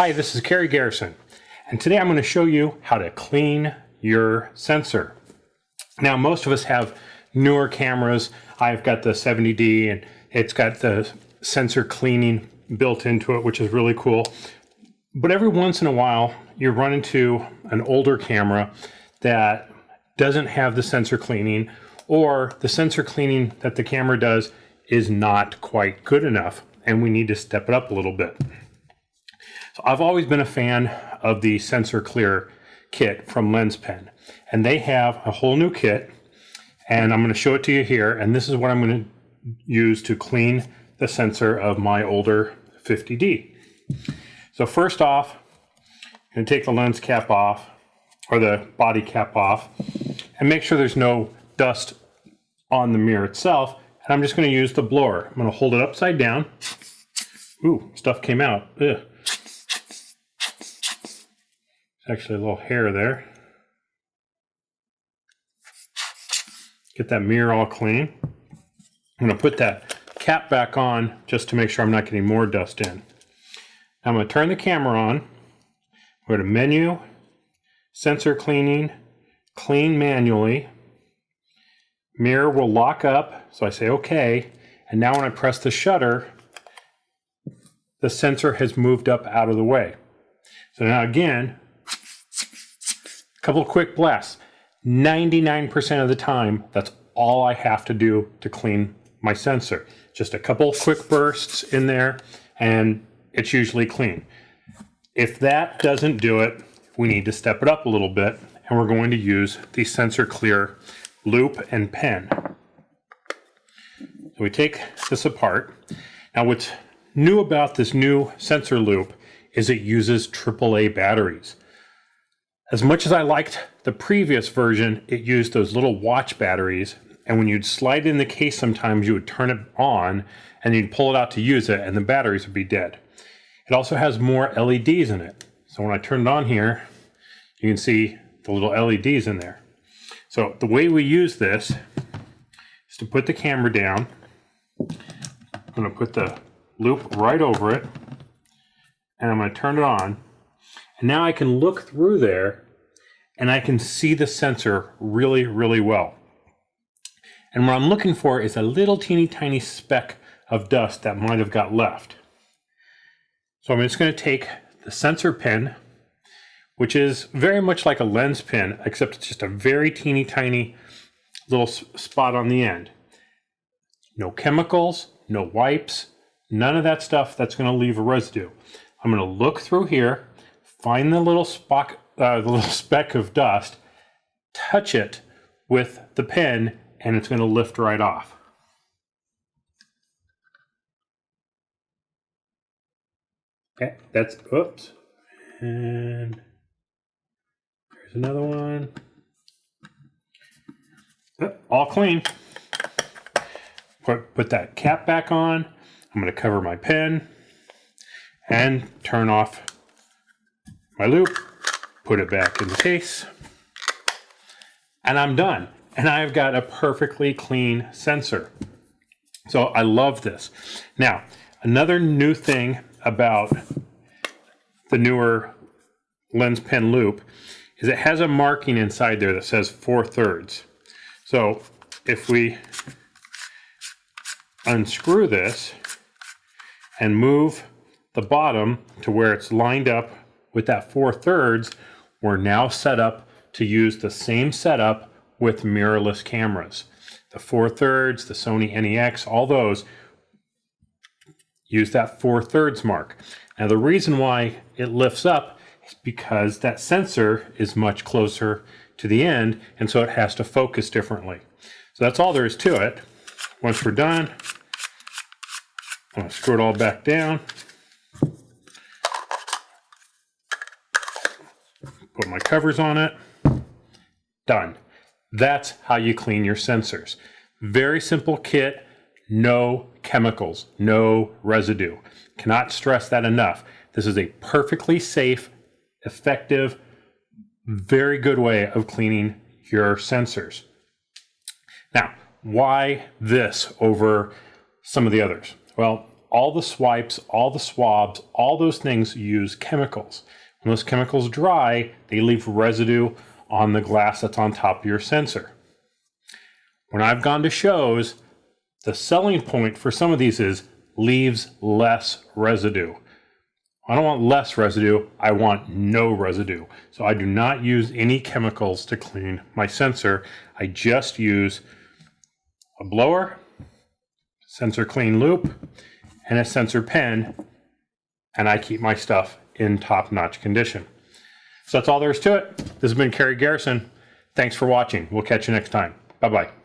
Hi, this is Kerry Garrison, and today I'm going to show you how to clean your sensor. Now, most of us have newer cameras. I've got the 70D, and it's got the sensor cleaning built into it, which is really cool. But every once in a while, you run into an older camera that doesn't have the sensor cleaning, or the sensor cleaning that the camera does is not quite good enough, and we need to step it up a little bit. So I've always been a fan of the Sensor Clear kit from LensPen, and they have a whole new kit, and I'm going to show it to you here, and this is what I'm going to use to clean the sensor of my older 50D. So first off, I'm going to take the lens cap off, or the body cap off, and make sure there's no dust on the mirror itself, and I'm just going to use the blower. I'm going to hold it upside down. Ooh, stuff came out. Ugh. Actually a little hair there. Get that mirror all clean. I'm going to put that cap back on just to make sure I'm not getting more dust in. Now I'm going to turn the camera on. Go to Menu, Sensor Cleaning, Clean Manually. Mirror will lock up, so I say OK. And now when I press the shutter, the sensor has moved up out of the way. So now again, a couple of quick blasts. 99% of the time, that's all I have to do to clean my sensor. Just a couple of quick bursts in there, and it's usually clean. If that doesn't do it, we need to step it up a little bit, and we're going to use the Sensor Clear loop and pen. So we take this apart. Now what's new about this new sensor loop is it uses AAA batteries. As much as I liked the previous version, it used those little watch batteries, and when you'd slide in the case sometimes you would turn it on and you'd pull it out to use it and the batteries would be dead. It also has more LEDs in it. So when I turn it on here, you can see the little LEDs in there. So the way we use this is to put the camera down. I'm going to put the loop right over it, and I'm going to turn it on. And now I can look through there and I can see the sensor really, really well. And what I'm looking for is a little teeny tiny speck of dust that might have got left. So I'm just going to take the sensor pen, which is very much like a lens pen, except it's just a very teeny tiny little spot on the end. No chemicals, no wipes, none of that stuff that's going to leave a residue. I'm going to look through here, find the little speck of dust, touch it with the pen, and it's going to lift right off. Okay, that's, oops. And there's another one. Oh, all clean. Put that cap back on. I'm going to cover my pen and turn off my loop, put it back in the case, and I'm done. And I've got a perfectly clean sensor. So I love this. Now, another new thing about the newer lens pen loop is it has a marking inside there that says 4/3. So if we unscrew this and move the bottom to where it's lined up with that 4/3, we're now set up to use the same setup with mirrorless cameras. The 4/3, the Sony NEX, all those use that 4/3 mark. Now the reason why it lifts up is because that sensor is much closer to the end, and so it has to focus differently. So that's all there is to it. Once we're done, I'm going to screw it all back down. Put my covers on it. Done. That's how you clean your sensors. Very simple kit, no chemicals, no residue. Cannot stress that enough. This is a perfectly safe, effective, very good way of cleaning your sensors. Now, why this over some of the others? Well, all the swipes, all the swabs, all those things use chemicals. When those chemicals dry, they leave residue on the glass that's on top of your sensor. When I've gone to shows, the selling point for some of these is leaves less residue. I don't want less residue, I want no residue. So I do not use any chemicals to clean my sensor. I just use a blower, sensor clean loop, and a sensor pen, and I keep my stuff in top-notch condition. So that's all there is to it. This has been Kerry Garrison. Thanks for watching. We'll catch you next time. Bye-bye.